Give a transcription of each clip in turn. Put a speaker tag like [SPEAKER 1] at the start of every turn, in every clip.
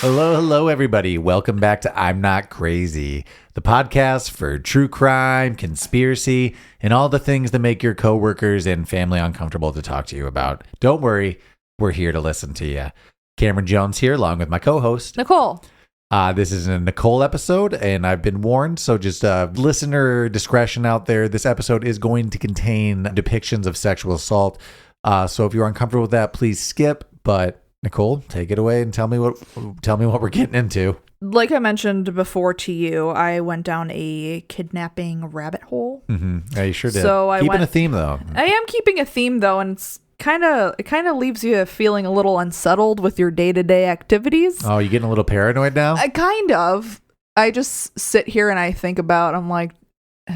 [SPEAKER 1] Hello, everybody. Welcome back to I'm Not Crazy, the podcast for true crime, conspiracy, and all the things that make your coworkers and family uncomfortable to talk to you about. Don't worry, we're here to listen to you. Cameron Jones here, along with my co-host,
[SPEAKER 2] Nicole.
[SPEAKER 1] This is a Nicole episode, and I've been warned, so just listener discretion out there. This episode is going to contain depictions of sexual assault. So if you're uncomfortable with that, please skip. But Nicole, take it away and tell me what we're getting into.
[SPEAKER 2] Like I mentioned before to you, I went down a kidnapping rabbit hole.
[SPEAKER 1] Mm-hmm. Yeah, you sure did.
[SPEAKER 2] So
[SPEAKER 1] keeping a theme though.
[SPEAKER 2] I am keeping a theme though, and it kind of leaves you feeling a little unsettled with your day-to-day activities.
[SPEAKER 1] Oh, you getting a little paranoid now?
[SPEAKER 2] I just sit here and I think about, I'm like,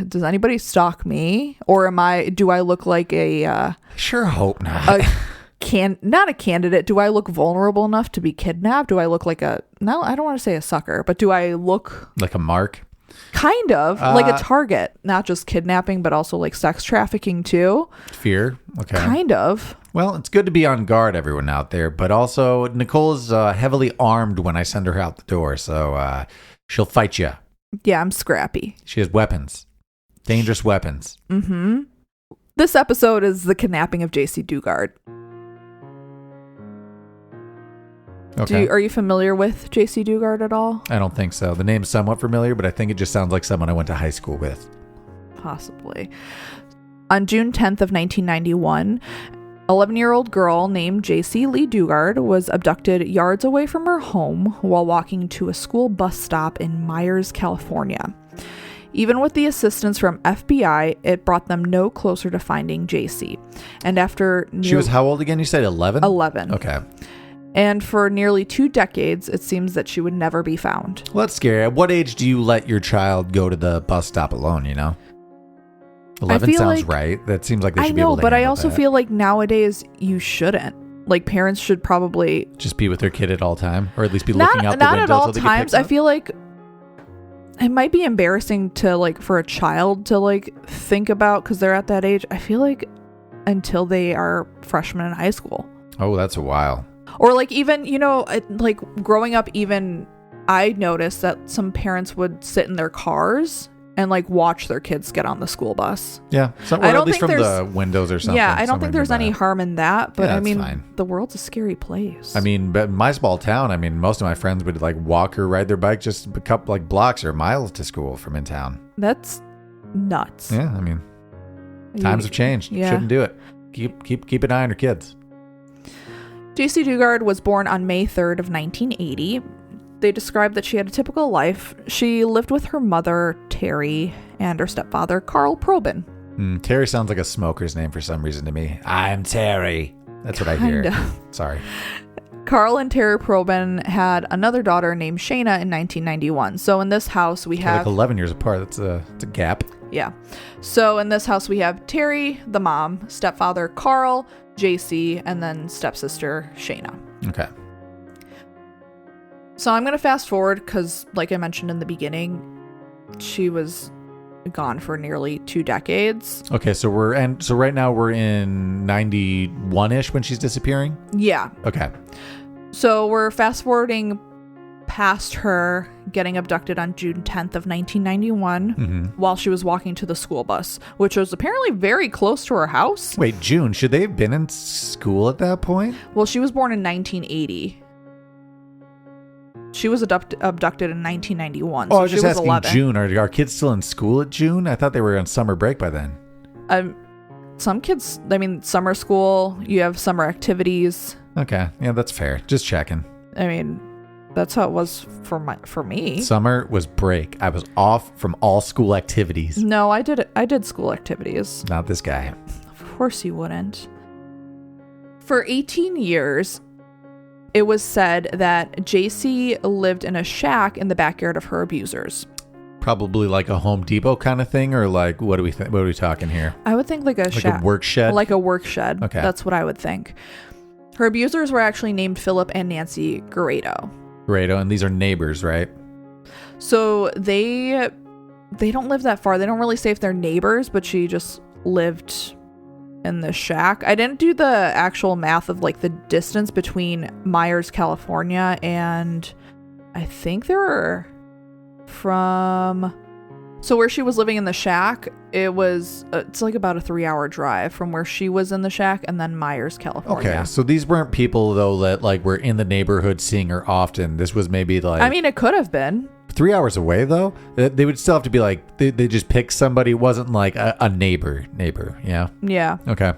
[SPEAKER 2] does anybody stalk me, or do I look like
[SPEAKER 1] I sure hope not.
[SPEAKER 2] Not a candidate. Do I look vulnerable enough to be kidnapped? Do I look like I don't want to say a sucker, but do I look
[SPEAKER 1] like a mark?
[SPEAKER 2] Kind of like a target, not just kidnapping, but also like sex trafficking too.
[SPEAKER 1] Fear. Okay.
[SPEAKER 2] Kind of.
[SPEAKER 1] Well, it's good to be on guard, everyone out there, but also Nicole's heavily armed when I send her out the door, so she'll fight you.
[SPEAKER 2] Yeah, I'm scrappy.
[SPEAKER 1] She has weapons. Dangerous weapons.
[SPEAKER 2] Mm-hmm. This episode is the kidnapping of Jaycee Dugard.
[SPEAKER 1] Okay.
[SPEAKER 2] Are you familiar with Jaycee Dugard at all?
[SPEAKER 1] I don't think so. The name's somewhat familiar, but I think it just sounds like someone I went to high school with.
[SPEAKER 2] Possibly. On June 10th of 1991, 11-year-old girl named Jaycee Lee Dugard was abducted yards away from her home while walking to a school bus stop in Meyers, California. Even with the assistance from FBI, it brought them no closer to finding Jaycee. And after
[SPEAKER 1] she was how old again? You said 11?
[SPEAKER 2] 11.
[SPEAKER 1] Okay.
[SPEAKER 2] And for nearly 2 decades, it seems that she would never be found.
[SPEAKER 1] Well, that's scary. At what age do you let your child go to the bus stop alone, you know? 11 sounds right. That seems like they should be able to handle that.
[SPEAKER 2] I know, but I also feel like nowadays you shouldn't. Like, parents should probably
[SPEAKER 1] just be with their kid at all time, or at least be looking out the window.
[SPEAKER 2] Not at all times. I feel like it might be embarrassing to, like, for a child to, like, think about because they're at that age. I feel like until they are freshmen in high school.
[SPEAKER 1] Oh, that's a while.
[SPEAKER 2] Or like even, like growing up, even I noticed that some parents would sit in their cars and like watch their kids get on the school bus.
[SPEAKER 1] Yeah. Or at least from the windows or something.
[SPEAKER 2] Yeah. I don't think there's any harm in that, but
[SPEAKER 1] yeah,
[SPEAKER 2] I mean,
[SPEAKER 1] fine.
[SPEAKER 2] The world's a scary place.
[SPEAKER 1] I mean, but in my small town, most of my friends would like walk or ride their bike just a couple like blocks or miles to school from in town.
[SPEAKER 2] That's nuts.
[SPEAKER 1] Yeah. I mean, times have changed.
[SPEAKER 2] Yeah.
[SPEAKER 1] Shouldn't do it. Keep an eye on your kids.
[SPEAKER 2] Jaycee Dugard was born on May 3rd of 1980. They described that she had a typical life. She lived with her mother, Terry, and her stepfather, Carl Probin.
[SPEAKER 1] Terry sounds like a smoker's name for some reason to me. I'm Terry. That's what I hear. Sorry.
[SPEAKER 2] Carl and Terry Probin had another daughter named Shayna in 1991. So in this house we have...
[SPEAKER 1] like 11 years apart. It's a gap.
[SPEAKER 2] Yeah. So in this house we have Terry, the mom, stepfather, Carl, Jaycee, and then stepsister Shayna.
[SPEAKER 1] Okay.
[SPEAKER 2] So I'm going to fast forward because, like I mentioned in the beginning, she was gone for nearly 2 decades.
[SPEAKER 1] Okay, so right now we're in 91-ish when she's disappearing?
[SPEAKER 2] Yeah.
[SPEAKER 1] Okay.
[SPEAKER 2] So we're fast forwarding past her getting abducted on June 10th of 1991 while she was walking to the school bus, which was apparently very close to her house.
[SPEAKER 1] Wait, June, should they have been in school at that point?
[SPEAKER 2] Well, she was born in 1980. She was abducted in 1991.
[SPEAKER 1] Oh, so I was just asking
[SPEAKER 2] 11.
[SPEAKER 1] June. Are our kids still in school at June? I thought they were on summer break by then.
[SPEAKER 2] Some kids, summer school, you have summer activities.
[SPEAKER 1] Okay. Yeah, that's fair. Just checking.
[SPEAKER 2] That's how it was for me.
[SPEAKER 1] Summer was break. I was off from all school activities.
[SPEAKER 2] No, I did school activities.
[SPEAKER 1] Not this guy.
[SPEAKER 2] Of course you wouldn't. For 18 years, it was said that Jaycee lived in a shack in the backyard of her abusers.
[SPEAKER 1] Probably like a Home Depot kind of thing, or like what are we talking here?
[SPEAKER 2] I would think like a shack.
[SPEAKER 1] Like a work shed?
[SPEAKER 2] Like a work shed.
[SPEAKER 1] Okay.
[SPEAKER 2] That's what I would think. Her abusers were actually named Phillip and Nancy Garrido.
[SPEAKER 1] Garrido, and these are neighbors, right?
[SPEAKER 2] So they don't live that far. They don't really say if they're neighbors, but she just lived in the shack. I didn't do the actual math of like the distance between Meyers, California and I think they were from... So where she was living in the shack, it's like about a 3-hour drive from where she was in the shack and then Meyers, California.
[SPEAKER 1] Okay, so these weren't people, though, that like were in the neighborhood seeing her often. This was maybe like...
[SPEAKER 2] I mean, it could have been.
[SPEAKER 1] 3 hours away, though? They would still have to be like... They just picked somebody. It wasn't like a neighbor, yeah?
[SPEAKER 2] Yeah.
[SPEAKER 1] Okay.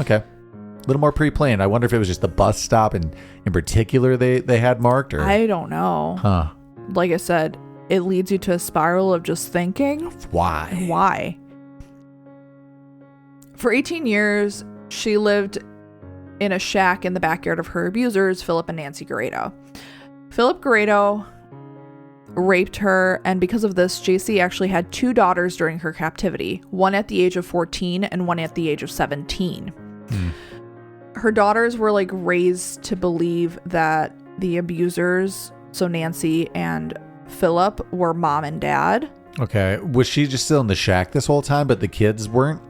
[SPEAKER 1] A little more pre-planned. I wonder if it was just the bus stop in particular they had marked, or...
[SPEAKER 2] I don't know.
[SPEAKER 1] Huh.
[SPEAKER 2] Like I said, it leads you to a spiral of just thinking... Why? For 18 years, she lived in a shack in the backyard of her abusers, Phillip and Nancy Garrido. Phillip Garrido raped her, and because of this, Jaycee actually had 2 daughters during her captivity, one at the age of 14 and one at the age of 17. Her daughters were like raised to believe that the abusers, so Nancy and Phillip, were mom and dad.
[SPEAKER 1] Okay. Was she just still in the shack this whole time, but the kids weren't?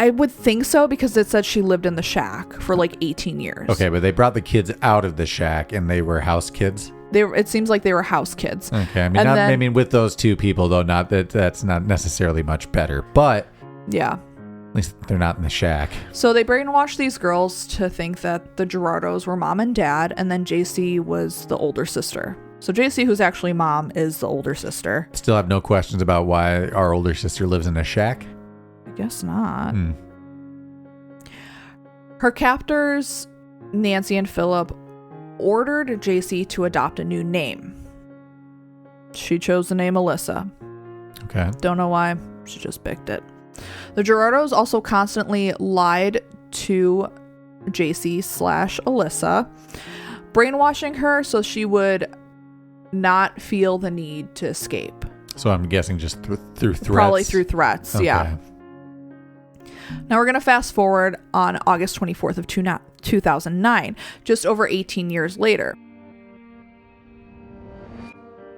[SPEAKER 2] I would think so, because it said she lived in the shack for like 18 years.
[SPEAKER 1] Okay, but they brought the kids out of the shack and they were house kids?
[SPEAKER 2] It seems like they were house kids.
[SPEAKER 1] Okay, I mean, with those 2 people, though, not that's not necessarily much better, but
[SPEAKER 2] yeah,
[SPEAKER 1] at least they're not in the shack.
[SPEAKER 2] So they brainwashed these girls to think that the Gerardos were mom and dad, and then Jaycee was the older sister. So Jaycee, who's actually mom, is the older sister.
[SPEAKER 1] Still have no questions about why our older sister lives in a shack?
[SPEAKER 2] I guess not. Her captors, Nancy and Phillip, ordered Jaycee to adopt a new name. She chose the name Alyssa.
[SPEAKER 1] Okay.
[SPEAKER 2] Don't know why. She just picked it. The Gerardos also constantly lied to Jaycee/Alyssa, brainwashing her so she would not feel the need to escape.
[SPEAKER 1] So I'm guessing just through threats?
[SPEAKER 2] Probably through threats,
[SPEAKER 1] okay.
[SPEAKER 2] Yeah. Now we're going to fast forward on August 24th of 2009, just over 18 years later.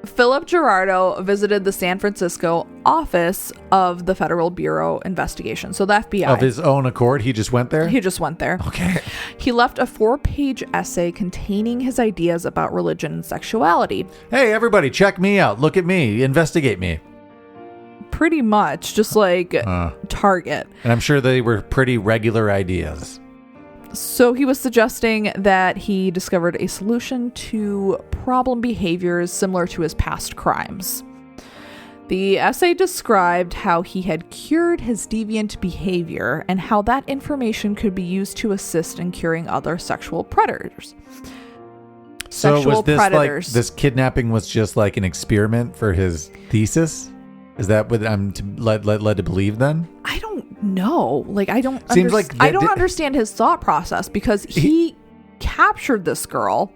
[SPEAKER 2] Phillip Garrido visited the San Francisco office of the Federal Bureau Investigation, so the FBI.
[SPEAKER 1] Of his own accord, he just went there?
[SPEAKER 2] He just went there.
[SPEAKER 1] Okay.
[SPEAKER 2] He left a 4-page essay containing his ideas about religion and sexuality.
[SPEAKER 1] Hey, everybody, check me out. Look at me. Investigate me.
[SPEAKER 2] Pretty much, just like Target.
[SPEAKER 1] And I'm sure they were pretty regular ideas.
[SPEAKER 2] So he was suggesting that he discovered a solution to problem behaviors similar to his past crimes. The essay described how he had cured his deviant behavior and how that information could be used to assist in curing other sexual predators.
[SPEAKER 1] So was this like this kidnapping was just like an experiment for his thesis? Is that what I'm led to believe then?
[SPEAKER 2] I don't know. Like I don't understand his thought process, because he captured this girl.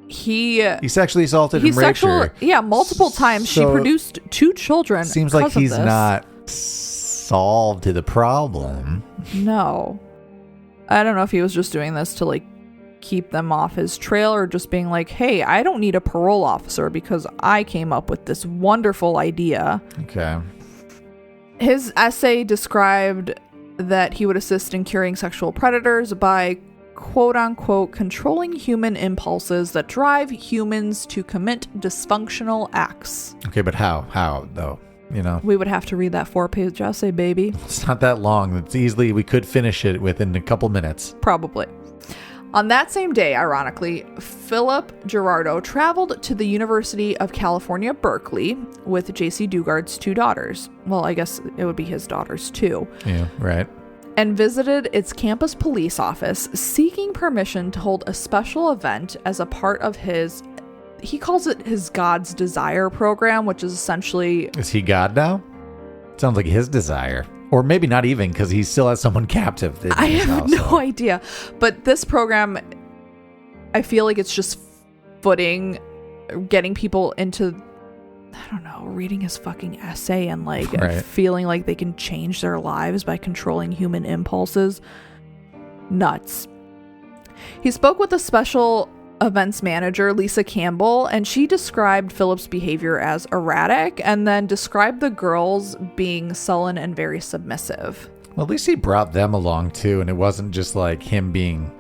[SPEAKER 2] He sexually
[SPEAKER 1] assaulted and raped her.
[SPEAKER 2] Yeah, multiple times. So she produced 2 children.
[SPEAKER 1] Seems like he's not solved to the problem.
[SPEAKER 2] No. I don't know if he was just doing this to like keep them off his trail, or just being like, hey, I don't need a parole officer because I came up with this wonderful idea.
[SPEAKER 1] Okay.
[SPEAKER 2] His essay described that he would assist in curing sexual predators by quote unquote controlling human impulses that drive humans to commit dysfunctional acts.
[SPEAKER 1] Okay, but how though? You know,
[SPEAKER 2] we would have to read that 4-page essay, baby.
[SPEAKER 1] It's not that long. We could finish it within a couple minutes.
[SPEAKER 2] Probably. On that same day, ironically, Phillip Garrido traveled to the University of California, Berkeley, with Jaycee Dugard's 2 daughters. Well, I guess it would be his daughters too.
[SPEAKER 1] Yeah, right.
[SPEAKER 2] And visited its campus police office, seeking permission to hold a special event as a part of he calls it his God's Desire program, which is essentially...
[SPEAKER 1] Is he God now? Sounds like his desire. Or maybe not even, because he still has someone captive.
[SPEAKER 2] I have no idea. But this program, I feel like it's just getting people into, I don't know, reading his fucking essay and like feeling like they can change their lives by controlling human impulses. Nuts. He spoke with a special events manager, Lisa Campbell, and she described Phillip's behavior as erratic and then described the girls being sullen and very submissive.
[SPEAKER 1] Well, at least he brought them along too, and it wasn't just like him being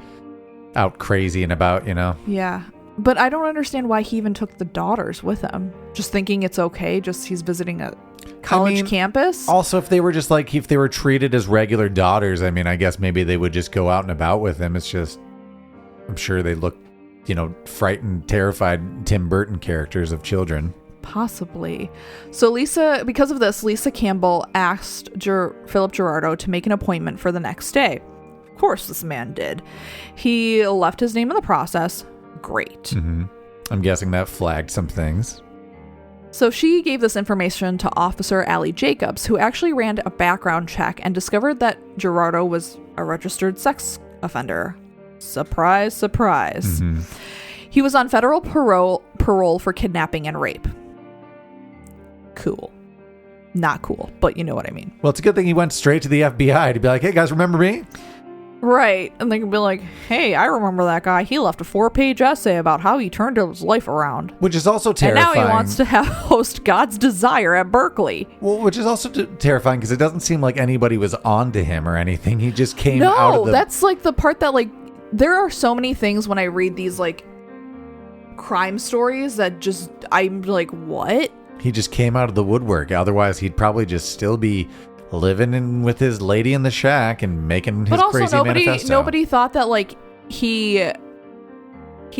[SPEAKER 1] out crazy and about, you know?
[SPEAKER 2] Yeah. But I don't understand why he even took the daughters with him. Just thinking it's okay, just he's visiting a college campus.
[SPEAKER 1] Also, if they were just like, if they were treated as regular daughters, I mean, I guess maybe they would just go out and about with him. It's just, I'm sure they look, frightened, terrified Tim Burton characters of children.
[SPEAKER 2] Possibly. So because of this, Lisa Campbell asked Phillip Garrido to make an appointment for the next day. Of course, this man did. He left his name in the process. Great.
[SPEAKER 1] Mm-hmm. I'm guessing that flagged some things.
[SPEAKER 2] So she gave this information to Officer Allie Jacobs, who actually ran a background check and discovered that Garrido was a registered sex offender. Surprise, surprise.
[SPEAKER 1] Mm-hmm.
[SPEAKER 2] He was on federal parole for kidnapping and rape. Cool. Not cool, but you know what I mean.
[SPEAKER 1] Well, it's a good thing he went straight to the FBI to be like, hey, guys, remember me?
[SPEAKER 2] Right. And they can be like, hey, I remember that guy. He left a 4-page essay about how he turned his life around.
[SPEAKER 1] Which is also terrifying.
[SPEAKER 2] And now he wants to host God's Desire at Berkeley.
[SPEAKER 1] Well, which is also terrifying because it doesn't seem like anybody was on to him or anything. He just came out of the...
[SPEAKER 2] No, that's like the part that there are so many things when I read these crime stories that just, I'm like, what?
[SPEAKER 1] He just came out of the woodwork. Otherwise, he'd probably just still be living with his lady in the shack and making his crazy manifesto.
[SPEAKER 2] Nobody thought that he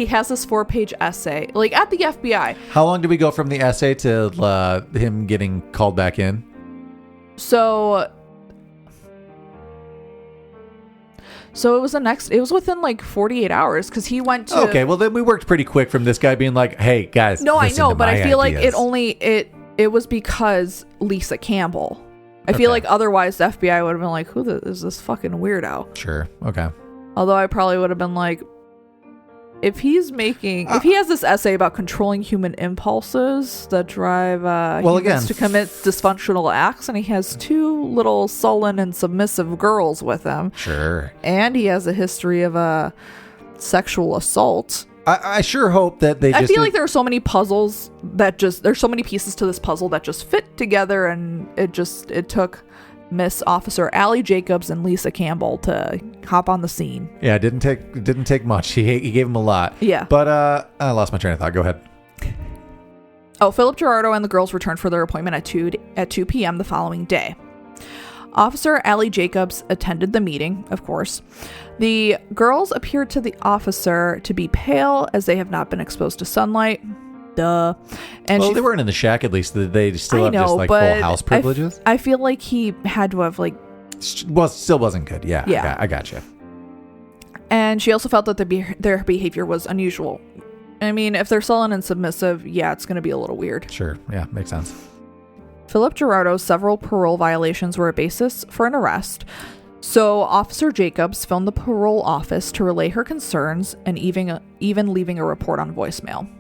[SPEAKER 2] has this 4-page essay at the FBI.
[SPEAKER 1] How long did we go from the essay to him getting called back in?
[SPEAKER 2] So it was within 48 hours because he went to...
[SPEAKER 1] Okay, well then we worked pretty quick from this guy being like, hey guys,
[SPEAKER 2] no, I know, but I feel
[SPEAKER 1] ideas.
[SPEAKER 2] it was because Lisa Campbell. I feel like otherwise the FBI would have been like, who is this fucking weirdo?
[SPEAKER 1] Sure, okay.
[SPEAKER 2] Although I probably would have been like, if he has this essay about controlling human impulses that drive humans to commit dysfunctional acts, and he has 2 little sullen and submissive girls with him.
[SPEAKER 1] Sure.
[SPEAKER 2] And he has a history of sexual assault.
[SPEAKER 1] I sure hope that they
[SPEAKER 2] I feel like there are so many puzzles there's so many pieces to this puzzle that just fit together, and it took Miss Officer Allie Jacobs and Lisa Campbell to hop on the scene.
[SPEAKER 1] Yeah, it didn't take much. He gave him a lot.
[SPEAKER 2] Yeah.
[SPEAKER 1] But I lost my train of thought. Go ahead.
[SPEAKER 2] Oh, Phillip Garrido and the girls returned for their appointment at 2 p.m. the following day. Officer Allie Jacobs attended the meeting, of course. The girls appeared to the officer to be pale as they have not been exposed to sunlight. Duh. And
[SPEAKER 1] they weren't in the shack, at least. They still have just full house privileges.
[SPEAKER 2] I feel like he had to have
[SPEAKER 1] still wasn't good. Yeah. I gotcha.
[SPEAKER 2] And she also felt that their behavior was unusual. I mean, if they're sullen and submissive, yeah, it's going to be a little weird.
[SPEAKER 1] Sure. Yeah, makes sense.
[SPEAKER 2] Phillip Garrido's several parole violations were a basis for an arrest. So Officer Jacobs phoned the parole office to relay her concerns and even leaving a report on voicemail.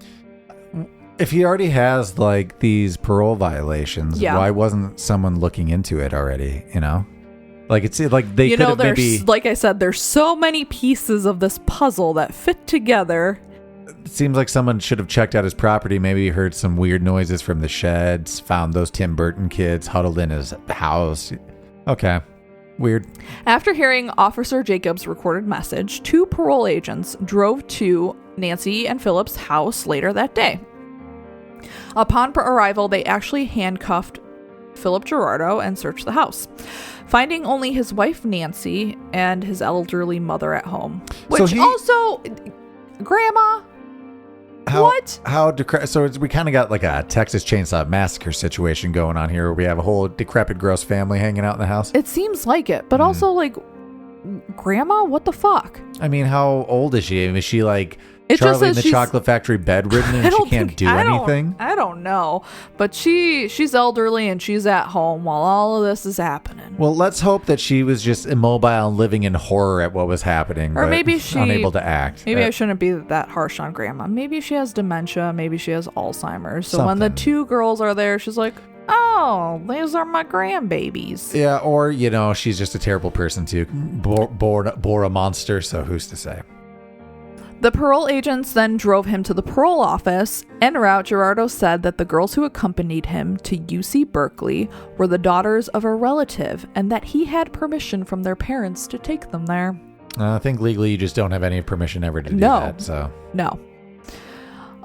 [SPEAKER 1] If he already has these parole violations, why wasn't someone looking into it already? It's like they could have maybe...
[SPEAKER 2] Like I said, there's so many pieces of this puzzle that fit together.
[SPEAKER 1] It seems like someone should have checked out his property, maybe heard some weird noises from the sheds, found those Tim Burton kids huddled in his house. Okay. Weird.
[SPEAKER 2] After hearing Officer Jacobs' recorded message, 2 parole agents drove to Nancy and Phillip's house later that day. Upon arrival, they actually handcuffed Phillip Garrido and searched the house, finding only his wife Nancy and his elderly mother at home. Which Grandma? What?
[SPEAKER 1] So we kind of got a Texas Chainsaw Massacre situation going on here where we have a whole decrepit, gross family hanging out in the house.
[SPEAKER 2] It seems like it, but also Grandma? What the fuck?
[SPEAKER 1] I mean, how old is she? Is she Charlie in the Chocolate Factory bedridden and she can't do anything?
[SPEAKER 2] I don't know. But she's elderly and she's at home while all of this is happening.
[SPEAKER 1] Well, let's hope that she was just immobile and living in horror at what was happening.
[SPEAKER 2] Or maybe she...
[SPEAKER 1] unable to act.
[SPEAKER 2] Maybe I shouldn't be that harsh on Grandma. Maybe she has dementia. Maybe she has Alzheimer's. So when the 2 girls are there, she's like, oh, these are my grandbabies.
[SPEAKER 1] Yeah, or, she's just a terrible person too. Bore a monster, so who's to say?
[SPEAKER 2] The parole agents then drove him to the parole office. En route, Garrido said that the girls who accompanied him to UC Berkeley were the daughters of a relative and that he had permission from their parents to take them there.
[SPEAKER 1] I think legally you just don't have any permission ever to do that. So
[SPEAKER 2] No.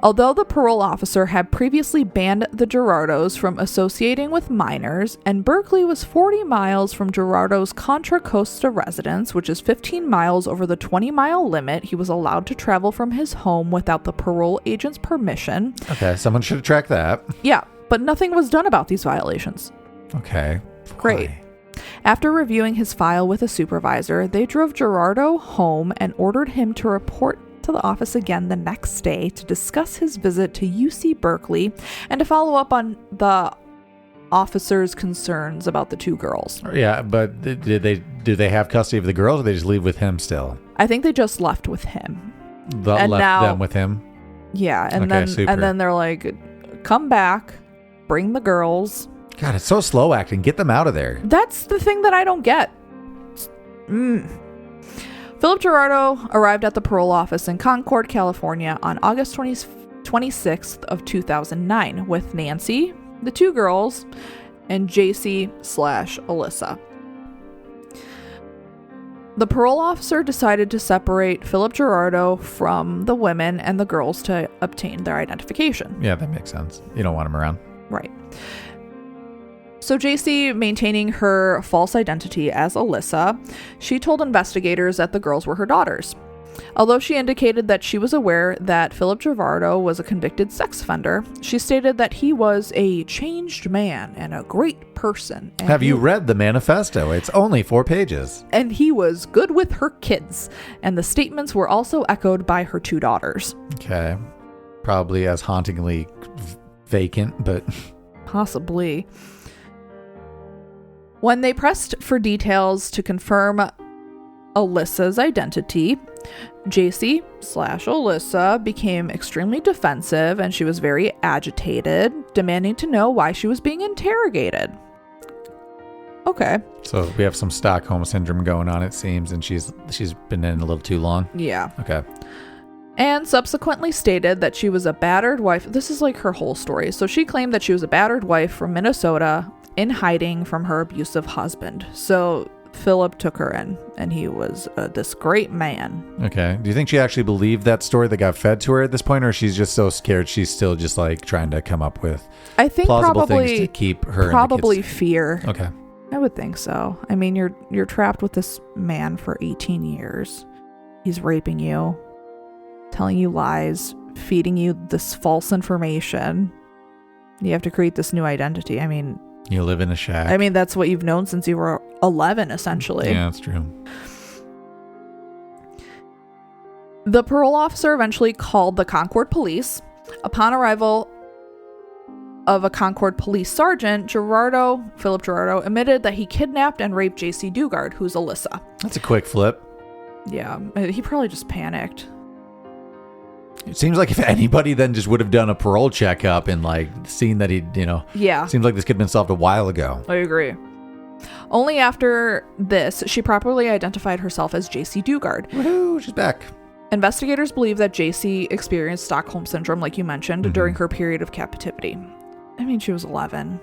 [SPEAKER 2] Although the parole officer had previously banned the Gerardos from associating with minors, and Berkeley was 40 miles from Gerardo's Contra Costa residence, which is 15 miles over the 20-mile limit, he was allowed to travel from his home without the parole agent's permission.
[SPEAKER 1] Okay, someone should have tracked that.
[SPEAKER 2] Yeah, but nothing was done about these violations.
[SPEAKER 1] Okay.
[SPEAKER 2] Great.
[SPEAKER 1] Why?
[SPEAKER 2] After reviewing his file with a supervisor, they drove Gerardo home and ordered him to report to the office again the next day to discuss his visit to UC Berkeley and to follow up on the officer's concerns about the two girls.
[SPEAKER 1] Yeah, but do they have custody of the girls, or they just leave with him still?
[SPEAKER 2] I think they just left with him.
[SPEAKER 1] Left them with him?
[SPEAKER 2] Yeah, and
[SPEAKER 1] Okay,
[SPEAKER 2] then they're like, come back, bring the girls.
[SPEAKER 1] God, it's so slow acting. Get them out of there.
[SPEAKER 2] That's the thing that I don't get. Phillip Garrido arrived at the parole office in Concord, California on August 26th of 2009 with Nancy, the two girls, and Jaycee/Alyssa. The parole officer decided to separate Phillip Garrido from the women and the girls to obtain their identification.
[SPEAKER 1] Yeah, that makes sense. You don't want them around.
[SPEAKER 2] Right. So Jaycee, maintaining her false identity as Alyssa, she told investigators that the girls were her daughters. Although she indicated that she was aware that Phillip Garrido was a convicted sex offender, she stated that he was a changed man and a great person.
[SPEAKER 1] Have you read the manifesto? It's only 4 pages.
[SPEAKER 2] And he was good with her kids. And the statements were also echoed by her two daughters.
[SPEAKER 1] Okay. Probably as hauntingly vacant, but...
[SPEAKER 2] Possibly. When they pressed for details to confirm Alyssa's identity, Jaycee/Alyssa became extremely defensive and she was very agitated, demanding to know why she was being interrogated. Okay.
[SPEAKER 1] So we have some Stockholm syndrome going on, it seems, and she's been in a little too long.
[SPEAKER 2] Yeah.
[SPEAKER 1] Okay.
[SPEAKER 2] And subsequently stated that she was a battered wife. This is like her whole story. So she claimed that she was a battered wife from Minnesota in hiding from her abusive husband. So Phillip took her in, and he was this great man.
[SPEAKER 1] Okay. Do you think she actually believed that story that got fed to her at this point, or she's just so scared she's still just like trying to come up with
[SPEAKER 2] I think
[SPEAKER 1] plausible
[SPEAKER 2] probably
[SPEAKER 1] things to keep her
[SPEAKER 2] probably
[SPEAKER 1] and the kids?
[SPEAKER 2] fear.
[SPEAKER 1] Okay.
[SPEAKER 2] I would think so. I mean, you're trapped with this man for 18 years. He's raping you, telling you lies, feeding you this false information. You have to create this new identity. I mean,
[SPEAKER 1] you live in a shack.
[SPEAKER 2] I mean, that's what you've known since you were 11, essentially.
[SPEAKER 1] Yeah, that's true.
[SPEAKER 2] The parole officer eventually called the Concord police. Upon arrival of a Concord police sergeant, Phillip Garrido, admitted that he kidnapped and raped Jaycee Dugard, who's Alyssa.
[SPEAKER 1] That's a quick flip.
[SPEAKER 2] Yeah, he probably just panicked.
[SPEAKER 1] It seems like if anybody then just would have done a parole checkup and like seen that he,
[SPEAKER 2] Yeah.
[SPEAKER 1] Seems like this could have been solved a while ago.
[SPEAKER 2] I agree. Only after this, she properly identified herself as Jaycee Dugard.
[SPEAKER 1] Woohoo, she's back.
[SPEAKER 2] Investigators believe that Jaycee experienced Stockholm Syndrome, like you mentioned, during her period of captivity. I mean, she was 11,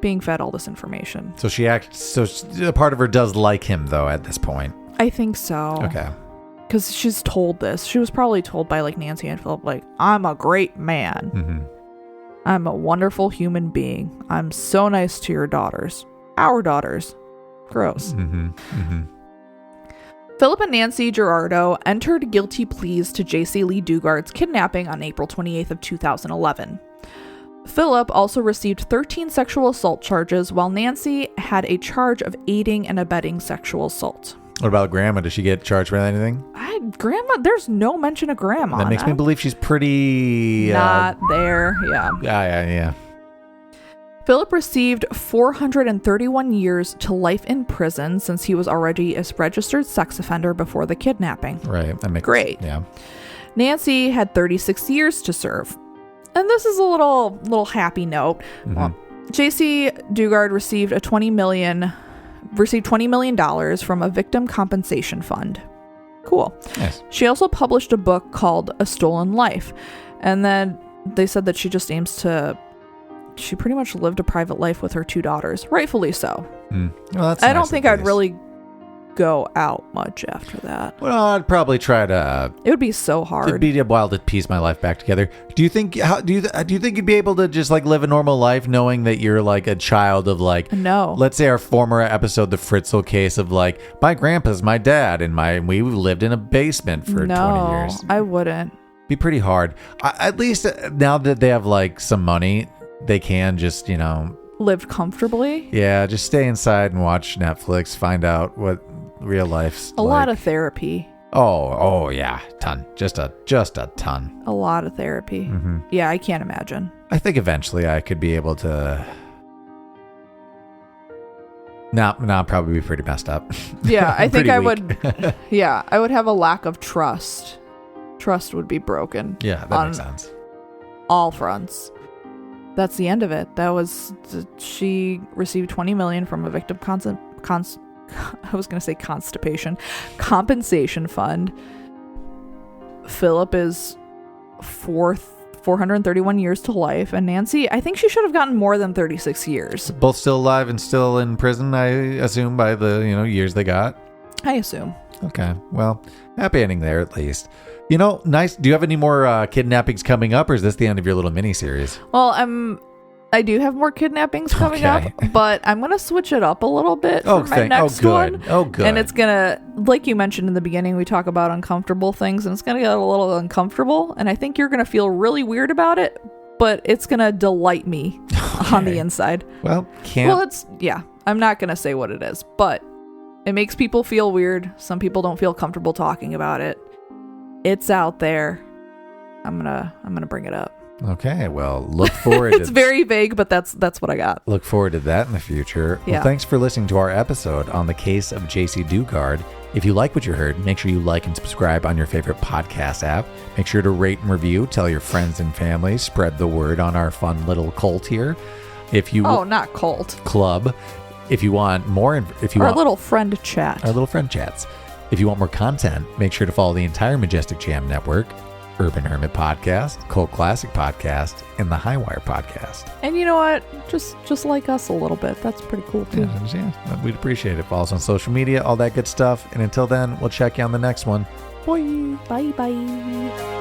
[SPEAKER 2] being fed all this information.
[SPEAKER 1] So a part of her does like him, though, at this point.
[SPEAKER 2] I think so.
[SPEAKER 1] Okay.
[SPEAKER 2] Because she's told this. She was probably told by, like, Nancy and Phillip, like, I'm a great man.
[SPEAKER 1] Mm-hmm.
[SPEAKER 2] I'm a wonderful human being. I'm so nice to your daughters. Our daughters. Gross.
[SPEAKER 1] Mm-hmm. Mm-hmm.
[SPEAKER 2] Phillip and Nancy Garrido entered guilty pleas to Jaycee Lee Dugard's kidnapping on April 28th of 2011. Phillip also received 13 sexual assault charges, while Nancy had a charge of aiding and abetting sexual assault.
[SPEAKER 1] What about Grandma? Does she get charged for anything?
[SPEAKER 2] Grandma, there's no mention of Grandma.
[SPEAKER 1] That makes me believe she's pretty...
[SPEAKER 2] Not there, yeah.
[SPEAKER 1] Yeah.
[SPEAKER 2] Phillip received 431 years to life in prison since he was already a registered sex offender before the kidnapping.
[SPEAKER 1] Right. That makes
[SPEAKER 2] Great.
[SPEAKER 1] Yeah.
[SPEAKER 2] Nancy had 36 years to serve. And this is a little happy note.
[SPEAKER 1] Mm-hmm.
[SPEAKER 2] Well, Jaycee Dugard received $20 million from a victim compensation fund. Cool.
[SPEAKER 1] Nice.
[SPEAKER 2] She also published a book called A Stolen Life. And then they said that she just aims to... She pretty much lived a private life with her two daughters. Rightfully so.
[SPEAKER 1] Well, that's
[SPEAKER 2] I
[SPEAKER 1] nice
[SPEAKER 2] don't think I'd really go out much after that.
[SPEAKER 1] Well, I'd probably try to.
[SPEAKER 2] It would be so hard.
[SPEAKER 1] It'd be a while to piece my life back together. Do you think? Do you think you'd be able to just like live a normal life knowing that you're like a child of like?
[SPEAKER 2] No.
[SPEAKER 1] Let's say our former episode, the Fritzl case of like my grandpa's my dad and we lived in a basement for 20 years.
[SPEAKER 2] I wouldn't.
[SPEAKER 1] Be pretty hard. At least now that they have like some money, they can just
[SPEAKER 2] live comfortably.
[SPEAKER 1] Yeah, just stay inside and watch Netflix. Find out what real life's
[SPEAKER 2] a lot of therapy.
[SPEAKER 1] Oh yeah, ton. Just a ton.
[SPEAKER 2] A lot of therapy.
[SPEAKER 1] Mm-hmm.
[SPEAKER 2] Yeah, I can't imagine.
[SPEAKER 1] I think eventually I could be able to. No, I'd probably be pretty messed up.
[SPEAKER 2] Yeah, I think I
[SPEAKER 1] weak.
[SPEAKER 2] would. Yeah, I would have a lack of trust. Trust would be broken.
[SPEAKER 1] Yeah, that makes sense.
[SPEAKER 2] All fronts. That's the end of it. That was she received $20 million from a victim compensation fund. Phillip is 431 years to life, and Nancy, I think she should have gotten more than 36 years.
[SPEAKER 1] Both still alive and still in prison, I assume, by the years they got.
[SPEAKER 2] I assume.
[SPEAKER 1] Okay, well, happy ending there at least. Nice. Do you have any more kidnappings coming up, or is this the end of your little mini-series?
[SPEAKER 2] Well, I do have more kidnappings coming up, but I'm going to switch it up a little bit for my next one.
[SPEAKER 1] Oh, good.
[SPEAKER 2] And it's going to, like you mentioned in the beginning, we talk about uncomfortable things, and it's going to get a little uncomfortable, and I think you're going to feel really weird about it, but it's going to delight me on the inside.
[SPEAKER 1] Well,
[SPEAKER 2] I'm not going to say what it is, but it makes people feel weird. Some people don't feel comfortable talking about it. It's out there. I'm gonna bring it up.
[SPEAKER 1] Okay, well, look forward to
[SPEAKER 2] it's very vague, but that's what I got.
[SPEAKER 1] Look forward to that in the future.
[SPEAKER 2] Yeah.
[SPEAKER 1] Well, thanks for listening to our episode on the case of Jaycee Dugard. If you like what you heard, make sure you like and subscribe on your favorite podcast app. Make sure to rate and review, tell your friends and family, spread the word on our fun little cult here.
[SPEAKER 2] Not cult.
[SPEAKER 1] Club. If you want more,
[SPEAKER 2] our little friend chat.
[SPEAKER 1] Our little friend chats. If you want more content, make sure to follow the entire Majestic Jam Network, Urban Hermit Podcast, Cult Classic Podcast, and the Highwire Podcast.
[SPEAKER 2] And you know what? Just like us a little bit. That's pretty cool too.
[SPEAKER 1] Yeah, we'd appreciate it. Follow us on social media, all that good stuff. And until then, we'll check you on the next one.
[SPEAKER 2] Bye. Bye.